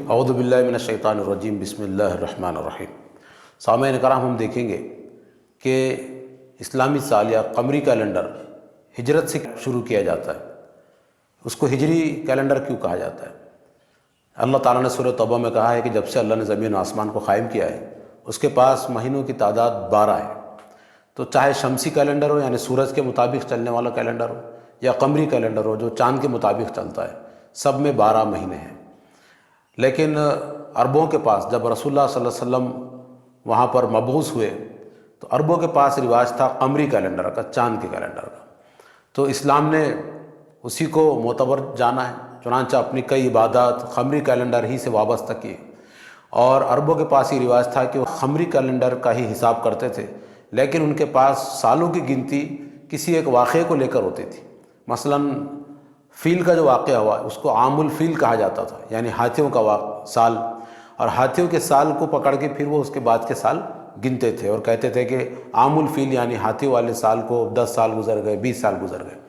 اعوذ باللہ من الشیطان الرجیم، بسم اللہ الرحمن الرحیم۔ سامعین کرام، ہم دیکھیں گے کہ اسلامی سال یا قمری کیلنڈر ہجرت سے شروع کیا جاتا ہے۔ اس کو ہجری کیلنڈر کیوں کہا جاتا ہے؟ اللہ تعالیٰ نے سورہ توبہ میں کہا ہے کہ جب سے اللہ نے زمین و آسمان کو قائم کیا ہے اس کے پاس مہینوں کی تعداد 12 ہے۔ تو چاہے شمسی کیلنڈر ہو یعنی سورج کے مطابق چلنے والا کیلنڈر ہو یا قمری کیلنڈر ہو جو چاند کے مطابق چلتا ہے، سب میں 12 مہینے ہیں۔ لیکن عربوں کے پاس جب رسول اللہ صلی اللہ علیہ وسلم وہاں پر مبعوث ہوئے تو عربوں کے پاس رواج تھا قمری کیلنڈر کا، چاند کے کیلنڈر کا۔ تو اسلام نے اسی کو معتبر جانا ہے، چنانچہ اپنی کئی عبادات قمری کیلنڈر ہی سے وابستہ کی۔ اور عربوں کے پاس یہ رواج تھا کہ وہ قمری کیلنڈر کا ہی حساب کرتے تھے، لیکن ان کے پاس سالوں کی گنتی کسی ایک واقعے کو لے کر ہوتی تھی۔ مثلاً فیل کا جو واقعہ ہوا اس کو عام الفیل کہا جاتا تھا، یعنی ہاتھیوں کا سال، اور ہاتھیوں کے سال کو پکڑ کے پھر وہ اس کے بعد کے سال گنتے تھے اور کہتے تھے کہ عام الفیل یعنی ہاتھیوں والے سال کو 10 سال گزر گئے، 20 سال گزر گئے۔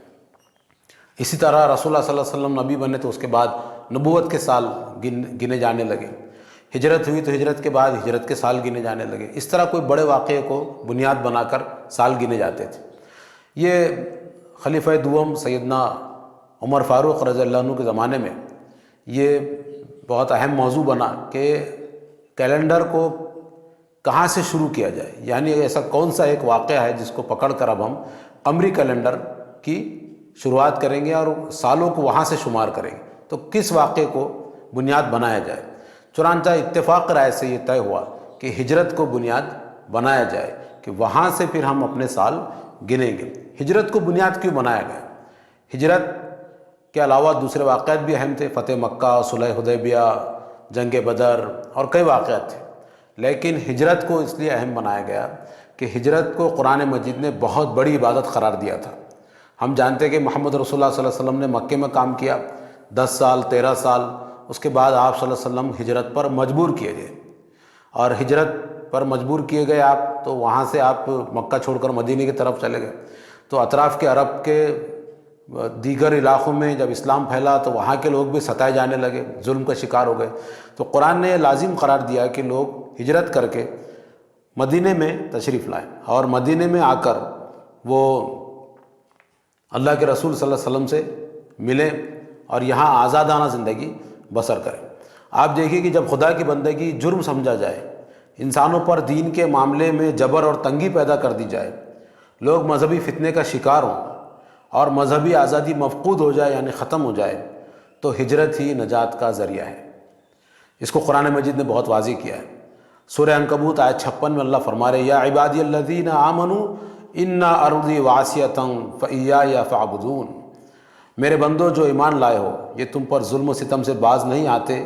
اسی طرح رسول اللہ صلی اللہ علیہ وسلم نبی بنے تو اس کے بعد نبوت کے سال گنے جانے لگے، ہجرت ہوئی تو ہجرت کے بعد ہجرت کے سال گنے جانے لگے۔ اس طرح کوئی بڑے واقعے کو بنیاد بنا کر سال گنے جاتے تھے۔ یہ خلیفہ دوم سیدنا عمر فاروق رضی اللہ عنہ کے زمانے میں یہ بہت اہم موضوع بنا کہ کیلنڈر کو کہاں سے شروع کیا جائے، یعنی ایسا کون سا ایک واقعہ ہے جس کو پکڑ کر اب ہم قمری کیلنڈر کی شروعات کریں گے اور سالوں کو وہاں سے شمار کریں گے، تو کس واقعے کو بنیاد بنایا جائے۔ چنانچہ اتفاق رائے سے یہ طے ہوا کہ ہجرت کو بنیاد بنایا جائے کہ وہاں سے پھر ہم اپنے سال گنیں گے۔ ہجرت کو بنیاد کیوں بنایا گیا؟ ہجرت کے علاوہ دوسرے واقعات بھی اہم تھے، فتح مکہ، صلح حدیبیہ، جنگ بدر اور کئی واقعات تھے، لیکن ہجرت کو اس لیے اہم بنایا گیا کہ ہجرت کو قرآن مجید نے بہت بڑی عبادت قرار دیا تھا۔ ہم جانتے ہیں کہ محمد رسول اللہ صلی اللہ علیہ وسلم نے مکے میں کام کیا 10 سال 13 سال، اس کے بعد آپ صلی اللہ علیہ وسلم ہجرت پر مجبور کیے گئے، اور ہجرت پر مجبور کیے گئے آپ تو وہاں سے آپ مکہ چھوڑ کر مدینے کی طرف چلے گئے۔ تو اطراف کے عرب کے دیگر علاقوں میں جب اسلام پھیلا تو وہاں کے لوگ بھی ستائے جانے لگے، ظلم کا شکار ہو گئے۔ تو قرآن نے لازم قرار دیا کہ لوگ ہجرت کر کے مدینے میں تشریف لائیں اور مدینے میں آ کر وہ اللہ کے رسول صلی اللہ علیہ وسلم سے ملیں اور یہاں آزادانہ زندگی بسر کریں۔ آپ دیکھیے کہ جب خدا کی بندگی جرم سمجھا جائے، انسانوں پر دین کے معاملے میں جبر اور تنگی پیدا کر دی جائے، لوگ مذہبی فتنے کا شکار ہوں اور مذہبی آزادی مفقود ہو جائے یعنی ختم ہو جائے، تو ہجرت ہی نجات کا ذریعہ ہے۔ اس کو قرآن مجید نے بہت واضح کیا ہے۔ سورہ عنکبوت آیت 56 میں اللہ فرما رہے یا عبادی الذین آمنوا ان ارضی واسعۃ فایای فاعبدون، میرے بندو جو ایمان لائے ہو، یہ تم پر ظلم و ستم سے باز نہیں آتے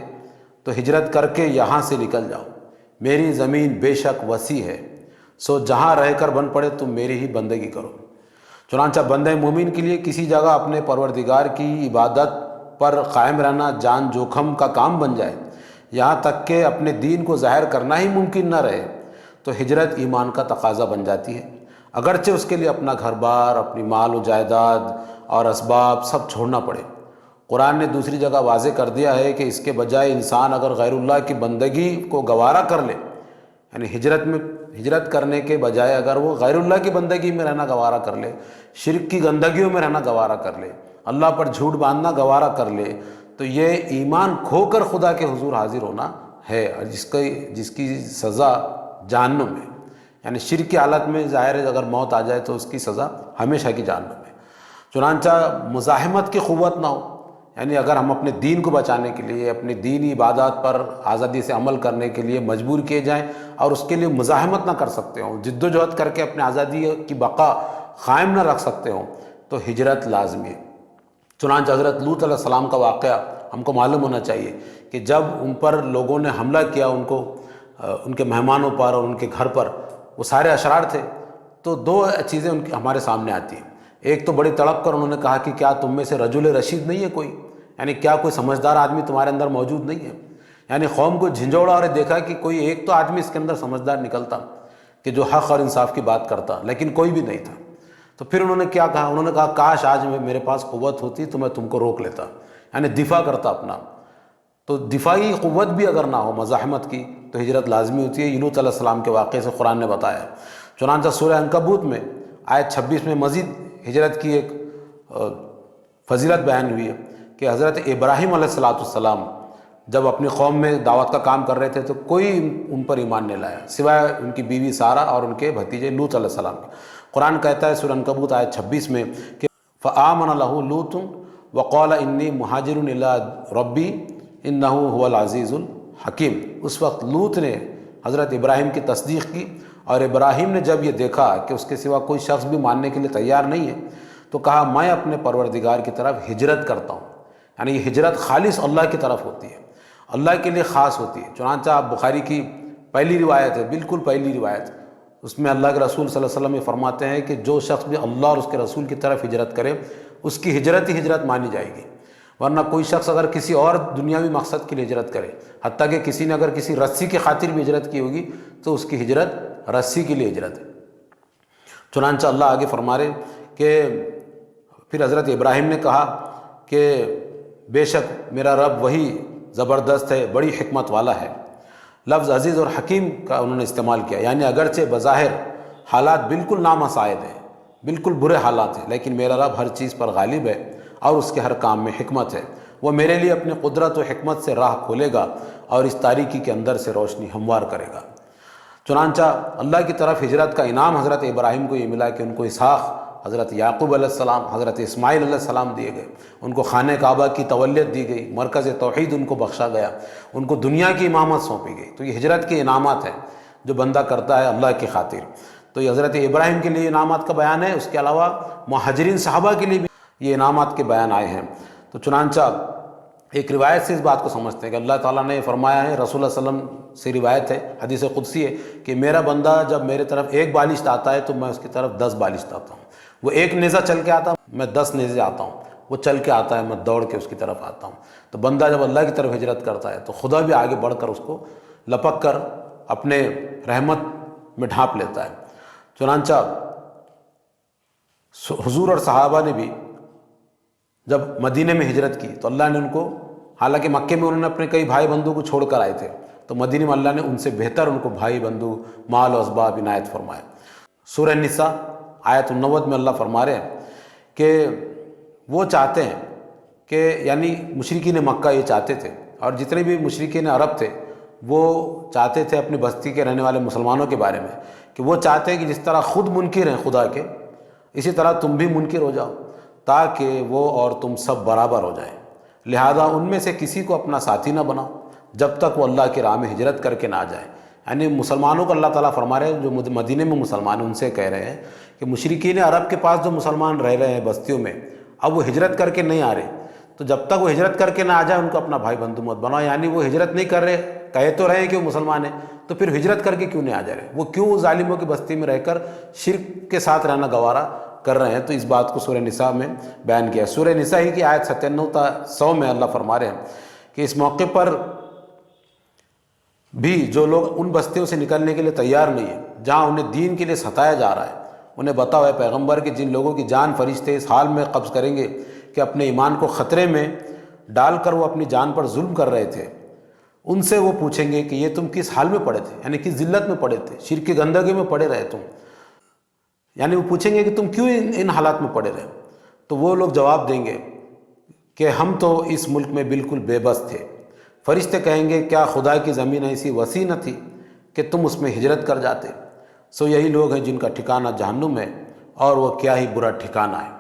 تو ہجرت کر کے یہاں سے نکل جاؤ، میری زمین بے شک وسیع ہے، سو جہاں رہ کر بن پڑے تم میری ہی بندگی کرو۔ چنانچہ بندہ مومن کے لیے کسی جگہ اپنے پروردگار کی عبادت پر قائم رہنا جان جوکھم کا کام بن جائے، یہاں تک کہ اپنے دین کو ظاہر کرنا ہی ممکن نہ رہے، تو ہجرت ایمان کا تقاضا بن جاتی ہے، اگرچہ اس کے لیے اپنا گھر بار، اپنی مال و جائیداد اور اسباب سب چھوڑنا پڑے۔ قرآن نے دوسری جگہ واضح کر دیا ہے کہ اس کے بجائے انسان اگر غیر اللہ کی بندگی کو گوارا کر لے، یعنی ہجرت کرنے کے بجائے اگر وہ غیر اللہ کی بندگی میں رہنا گوارا کر لے، شرک کی گندگیوں میں رہنا گوارا کر لے، اللہ پر جھوٹ باندھنا گوارا کر لے، تو یہ ایمان کھو کر خدا کے حضور حاضر ہونا ہے، اور جس کی سزا جہنم ہے۔ یعنی شرک کی حالت میں ظاہر ہے اگر موت آ جائے تو اس کی سزا ہمیشہ کی جہنم ہے۔ چنانچہ مزاحمت کی قوت نہ ہو، یعنی اگر ہم اپنے دین کو بچانے کے لیے، اپنی دینی عبادات پر آزادی سے عمل کرنے کے لیے مجبور کیے جائیں اور اس کے لیے مزاحمت نہ کر سکتے ہوں، جد و جہد کر کے اپنے آزادی کی بقا قائم نہ رکھ سکتے ہوں، تو ہجرت لازمی ہے۔ چنانچہ حضرت لوط علیہ السلام کا واقعہ ہم کو معلوم ہونا چاہیے کہ جب ان پر لوگوں نے حملہ کیا، ان کے مہمانوں پر اور ان کے گھر پر، وہ سارے اشرار تھے، تو 2 چیزیں ہمارے سامنے آتی ہیں۔ ایک تو بڑی تڑپ کر انہوں نے کہا کہ کیا تم میں سے رجل رشید نہیں ہے کوئی، یعنی کیا کوئی سمجھدار آدمی تمہارے اندر موجود نہیں ہے؟ یعنی قوم کو جھنجھوڑا اور دیکھا کہ کوئی ایک تو آدمی اس کے اندر سمجھدار نکلتا کہ جو حق اور انصاف کی بات کرتا، لیکن کوئی بھی نہیں تھا۔ تو پھر انہوں نے کیا کہا؟ انہوں نے کہا کاش آج میرے پاس قوت ہوتی تو میں تم کو روک لیتا، یعنی دفاع کرتا اپنا۔ تو دفاعی قوت بھی اگر نہ ہو مزاحمت کی تو ہجرت لازمی ہوتی ہے۔ یونس علیہ السلام کے واقعے سے قرآن نے بتایا ہے۔ چنانچہ سورہ عنکبوت میں آیت 26 میں مزید ہجرت کی ایک فضیلت بیان ہوئی ہے کہ حضرت ابراہیم علیہ السلام جب اپنی قوم میں دعوت کا کام کر رہے تھے تو کوئی ان پر ایمان نہیں لایا سوائے ان کی بیوی سارہ اور ان کے بھتیجے لوط علیہ السلام کے۔ قرآن کہتا ہے سورہ عنکبوت آیت 26 میں کہ فآمن لہ لوط وقال انی مہاجر الی ربی انہ هو العزیز الحکیم۔ اس وقت لوط نے حضرت ابراہیم کی تصدیق کی، اور ابراہیم نے جب یہ دیکھا کہ اس کے سوا کوئی شخص بھی ماننے کے لیے تیار نہیں ہے تو کہا میں اپنے پروردگار کی طرف ہجرت کرتا ہوں۔ یعنی یہ ہجرت خالص اللہ کی طرف ہوتی ہے، اللہ کے لیے خاص ہوتی ہے۔ چنانچہ آپ بخاری کی پہلی روایت ہے، بالکل پہلی روایت، اس میں اللہ کے رسول صلی اللہ علیہ وسلم یہ فرماتے ہیں کہ جو شخص بھی اللہ اور اس کے رسول کی طرف ہجرت کرے اس کی ہجرت ہی ہجرت مانی جائے گی، ورنہ کوئی شخص اگر کسی اور دنیاوی مقصد کے لیے ہجرت کرے، حتیٰ کہ کسی نے اگر کسی رسی کی خاطر بھی ہجرت کی ہوگی تو اس کی ہجرت رسی کے لیے ہجرت ہے۔ چنانچہ اللہ آگے فرما رہے کہ پھر حضرت ابراہیم نے کہا کہ بے شک میرا رب وہی زبردست ہے، بڑی حکمت والا ہے۔ لفظ عزیز اور حکیم کا انہوں نے استعمال کیا، یعنی اگرچہ بظاہر حالات بالکل نامساعد ہیں، بالکل برے حالات ہیں، لیکن میرا رب ہر چیز پر غالب ہے اور اس کے ہر کام میں حکمت ہے۔ وہ میرے لیے اپنی قدرت و حکمت سے راہ کھولے گا اور اس تاریکی کے اندر سے روشنی ہموار کرے گا۔ چنانچہ اللہ کی طرف ہجرت کا انعام حضرت ابراہیم کو یہ ملا کہ ان کو اسحاق، حضرت یعقوب علیہ السلام، حضرت اسماعیل علیہ السلام دیے گئے، ان کو خانہ کعبہ کی تولیت دی گئی، مرکز توحید ان کو بخشا گیا، ان کو دنیا کی امامت سونپی گئی۔ تو یہ ہجرت کے انعامات ہیں جو بندہ کرتا ہے اللہ کی خاطر۔ تو یہ حضرت ابراہیم کے لیے انعامات کا بیان ہے، اس کے علاوہ مہاجرین صحابہ کے لیے بھی یہ انعامات کے بیان آئے ہیں۔ تو چنانچہ ایک روایت سے اس بات کو سمجھتے ہیں کہ اللہ تعالیٰ نے فرمایا ہے، رسول اللہ صلی اللہ علیہ وسلم سے روایت ہے، حدیث قدسی ہے کہ میرا بندہ جب میرے طرف ایک بالشت آتا ہے تو میں اس کی طرف 10 بالشت آتا ہوں۔ وہ ایک نیزہ چل کے آتا ہے، میں 10 نیزے آتا ہوں۔ وہ چل کے آتا ہے، میں دوڑ کے اس کی طرف آتا ہوں۔ تو بندہ جب اللہ کی طرف ہجرت کرتا ہے تو خدا بھی آگے بڑھ کر اس کو لپک کر اپنے رحمت میں ڈھانپ لیتا ہے۔ چنانچہ حضور اور صحابہ نے بھی جب مدینے میں ہجرت کی تو اللہ نے ان کو، حالانکہ مکے میں انہوں نے اپنے کئی بھائی بندوں کو چھوڑ کر آئے تھے، تو مدینے میں اللہ نے ان سے بہتر ان کو بھائی بندو، مال و اسباب عنایت فرمائے۔ سورہ نساء آیت 90 میں اللہ فرما رہے ہیں کہ وہ چاہتے ہیں کہ، یعنی مشرکین مکہ یہ چاہتے تھے، اور جتنے بھی مشرکین عرب تھے وہ چاہتے تھے اپنی بستی کے رہنے والے مسلمانوں کے بارے میں کہ وہ چاہتے ہیں کہ جس طرح خود منکر ہیں خدا کے، اسی طرح تم بھی منکر ہو جاؤ تاکہ وہ اور تم سب برابر ہو جائیں۔ لہذا ان میں سے کسی کو اپنا ساتھی نہ بناؤ جب تک وہ اللہ کی راہ میں ہجرت کر کے نہ جائے۔ یعنی مسلمانوں کو اللہ تعالیٰ فرما رہے ہیں، جو مدینے میں مسلمان ہیں ان سے کہہ رہے ہیں کہ مشرکین عرب کے پاس جو مسلمان رہ رہے ہیں بستیوں میں، اب وہ ہجرت کر کے نہیں آ رہے، تو جب تک وہ ہجرت کر کے نہ آ جائے ان کو اپنا بھائی بندو مت بناؤ۔ یعنی وہ ہجرت نہیں کر رہے، کہے تو رہے ہیں کہ وہ مسلمان ہیں، تو پھر ہجرت کر کے کیوں نہیں آ جا رہے؟ وہ کیوں ظالموں کی بستی میں رہ کر شرک کے ساتھ رہنا گوارا کر رہے ہیں؟ تو اس بات کو سورہ نساء میں بیان کیا ہے۔ سورہ نساء ہی کی آیت 97 تا 100 میں اللہ فرما رہے ہیں کہ اس موقع پر بھی جو لوگ ان بستیوں سے نکلنے کے لیے تیار نہیں ہیں جہاں انہیں دین کے لیے ستایا جا رہا ہے، انہیں بتاؤ اے پیغمبر کہ جن لوگوں کی جان فرشتے اس حال میں قبض کریں گے کہ اپنے ایمان کو خطرے میں ڈال کر وہ اپنی جان پر ظلم کر رہے تھے، ان سے وہ پوچھیں گے کہ یہ تم کس حال میں پڑے تھے، یعنی کس ذلت میں پڑے تھے، شرک کی گندگی میں پڑے رہے تم، یعنی وہ پوچھیں گے کہ تم کیوں ان حالات میں پڑے رہے؟ تو وہ لوگ جواب دیں گے کہ ہم تو اس ملک میں بالکل بے بس تھے۔ فرشتے کہیں گے کیا خدا کی زمین ایسی وسیع نہ تھی کہ تم اس میں ہجرت کر جاتے؟ سو یہی لوگ ہیں جن کا ٹھکانہ جہنم ہے اور وہ کیا ہی برا ٹھکانہ ہے۔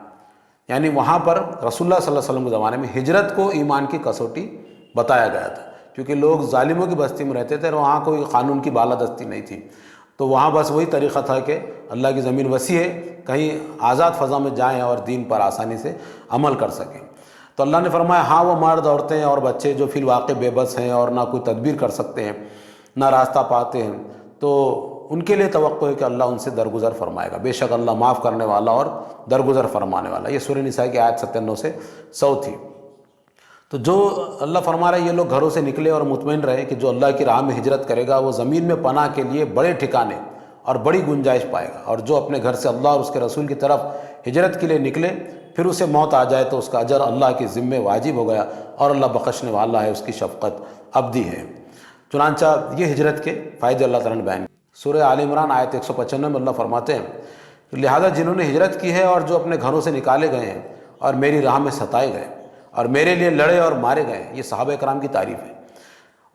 یعنی وہاں پر رسول اللہ صلی اللہ علیہ وسلم کے زمانے میں ہجرت کو ایمان کی کسوٹی بتایا گیا تھا، کیونکہ لوگ ظالموں کی بستی میں رہتے تھے اور وہاں کوئی قانون کی بالادستی نہیں تھی، تو وہاں بس وہی طریقہ تھا کہ اللہ کی زمین وسیع ہے، کہیں آزاد فضا میں جائیں اور دین پر آسانی سے عمل کر سکیں۔ تو اللہ نے فرمایا ہاں وہ مرد، عورتیں اور بچے جو فی الواقع بے بس ہیں اور نہ کوئی تدبیر کر سکتے ہیں، نہ راستہ پاتے ہیں، تو ان کے لیے توقع ہے کہ اللہ ان سے درگزر فرمائے گا، بے شک اللہ معاف کرنے والا اور درگزر فرمانے والا۔ یہ سورہ نساء کی آیت 97 سے 100 تھی۔ تو جو اللہ فرما رہا ہے یہ لوگ گھروں سے نکلے اور مطمئن رہے کہ جو اللہ کی راہ میں ہجرت کرے گا وہ زمین میں پناہ کے لیے بڑے ٹھکانے اور بڑی گنجائش پائے گا، اور جو اپنے گھر سے اللہ اور اس کے رسول کی طرف ہجرت کے لیے نکلے پھر اسے موت آ جائے تو اس کا اجر اللہ کے ذمے واجب ہو گیا، اور اللہ بخشنے والا ہے، اس کی شفقت ابدی ہے۔ چنانچہ یہ ہجرت کے فائدے اللہ تعالیٰ نے بیان کیے۔ سورہ آل عمران آیت 195 میں اللہ فرماتے ہیں، لہذا جنہوں نے ہجرت کی ہے اور جو اپنے گھروں سے نکالے گئے ہیں اور میری راہ میں ستائے گئے اور میرے لیے لڑے اور مارے گئے، یہ صحابہ کرام کی تعریف ہے،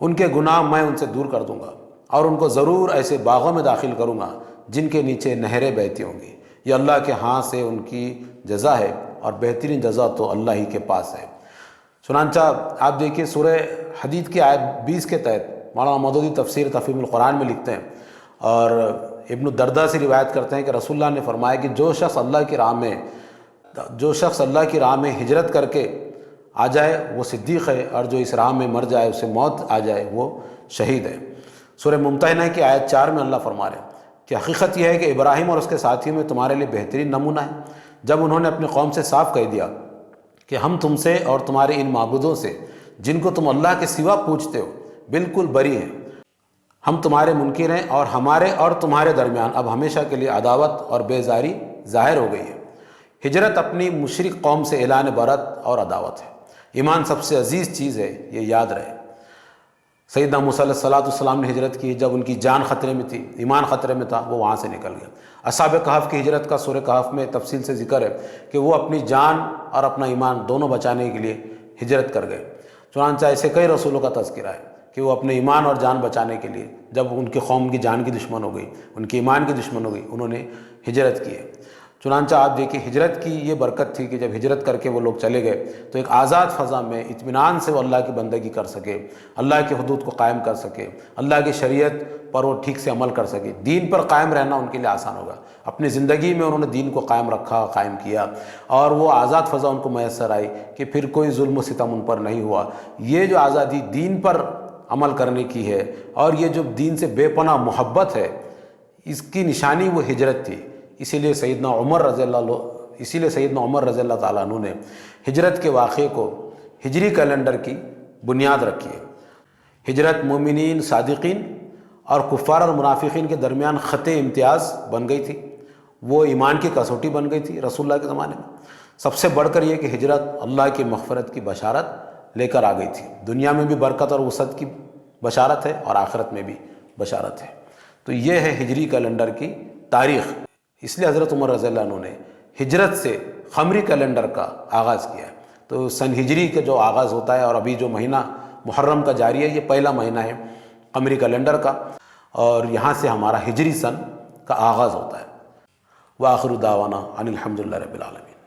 ان کے گناہ میں ان سے دور کر دوں گا اور ان کو ضرور ایسے باغوں میں داخل کروں گا جن کے نیچے نہریں بہتی ہوں گی۔ یہ اللہ کے ہاں سے ان کی جزا ہے، اور بہترین جزا تو اللہ ہی کے پاس ہے۔ چنانچہ آپ دیکھیے سورہ حدید کی آیت 20 کے تحت مولانا مودودی تفسیر تفہیم القرآن میں لکھتے ہیں، اور ابن الدرداء سے روایت کرتے ہیں کہ رسول اللہ نے فرمایا کہ جو شخص اللہ کی راہ میں ہجرت کر کے آ جائے وہ صدیق ہے، اور جو اس راہ میں مر جائے اسے موت آ جائے وہ شہید ہے۔ سورہ ممتحنہ کی آیت 4 میں اللہ فرما رہے ہیں کہ حقیقت یہ ہے کہ ابراہیم اور اس کے ساتھیوں میں تمہارے لیے بہترین نمونہ ہے، جب انہوں نے اپنی قوم سے صاف کہہ دیا کہ ہم تم سے اور تمہارے ان معبودوں سے جن کو تم اللہ کے سوا پوجتے ہو بالکل بری ہیں، ہم تمہارے منکر ہیں، اور ہمارے اور تمہارے درمیان اب ہمیشہ کے لیے عداوت اور بیزاری ظاہر ہو گئی ہے۔ ہجرت اپنی مشرک قوم سے اعلان برت اور عداوت ہے۔ ایمان سب سے عزیز چیز ہے، یہ یاد رہے۔ سیدنا موسیٰ علیہ السلام نے ہجرت کی جب ان کی جان خطرے میں تھی، ایمان خطرے میں تھا، وہ وہاں سے نکل گئے۔ اصحاب کہف کی ہجرت کا سورہ کہف میں تفصیل سے ذکر ہے کہ وہ اپنی جان اور اپنا ایمان دونوں بچانے کے لیے ہجرت کر گئے۔ چنانچہ ایسے کئی رسولوں کا تذکرہ ہے کہ وہ اپنے ایمان اور جان بچانے کے لیے، جب ان کی قوم کی جان کی دشمن ہو گئی، ان کے ایمان کی دشمن ہو گئی، انہوں نے ہجرت کی ہے۔ چنانچہ آپ دیکھیں ہجرت کی یہ برکت تھی کہ جب ہجرت کر کے وہ لوگ چلے گئے تو ایک آزاد فضا میں اطمینان سے وہ اللہ کی بندگی کر سکے، اللہ کے حدود کو قائم کر سکے، اللہ کی شریعت پر وہ ٹھیک سے عمل کر سکے، دین پر قائم رہنا ان کے لیے آسان ہوگا۔ اپنی زندگی میں انہوں نے دین کو قائم رکھا، قائم کیا، اور وہ آزاد فضا ان کو میسر آئی کہ پھر کوئی ظلم و ستم ان پر نہیں ہوا۔ یہ جو آزادی دین پر عمل کرنے کی ہے، اور یہ جو دین سے بے پناہ محبت ہے، اس کی نشانی وہ ہجرت تھی۔ اسی لیے سیدنا عمر رضی اللہ تعالیٰ عنہ نے ہجرت کے واقعے کو ہجری کیلنڈر کی بنیاد رکھی ہے۔ ہجرت مومنین، صادقین اور کفار اور منافقین کے درمیان خط امتیاز بن گئی تھی، وہ ایمان کی کسوٹی بن گئی تھی رسول اللہ کے زمانے میں۔ سب سے بڑھ کر یہ کہ ہجرت اللہ کی مغفرت کی بشارت لے کر آ گئی تھی، دنیا میں بھی برکت اور وسعت کی بشارت ہے اور آخرت میں بھی بشارت ہے۔ تو یہ ہے ہجری کیلنڈر کی تاریخ۔ اس لیے حضرت عمر رضی اللہ عنہ نے ہجرت سے قمری کیلنڈر کا آغاز کیا ہے۔ تو سن ہجری کا جو آغاز ہوتا ہے، اور ابھی جو مہینہ محرم کا جاری ہے، یہ پہلا مہینہ ہے قمری کیلنڈر کا، اور یہاں سے ہمارا ہجری سن کا آغاز ہوتا ہے۔ وآخر دعوانا ان الحمد للہ رب العالمین۔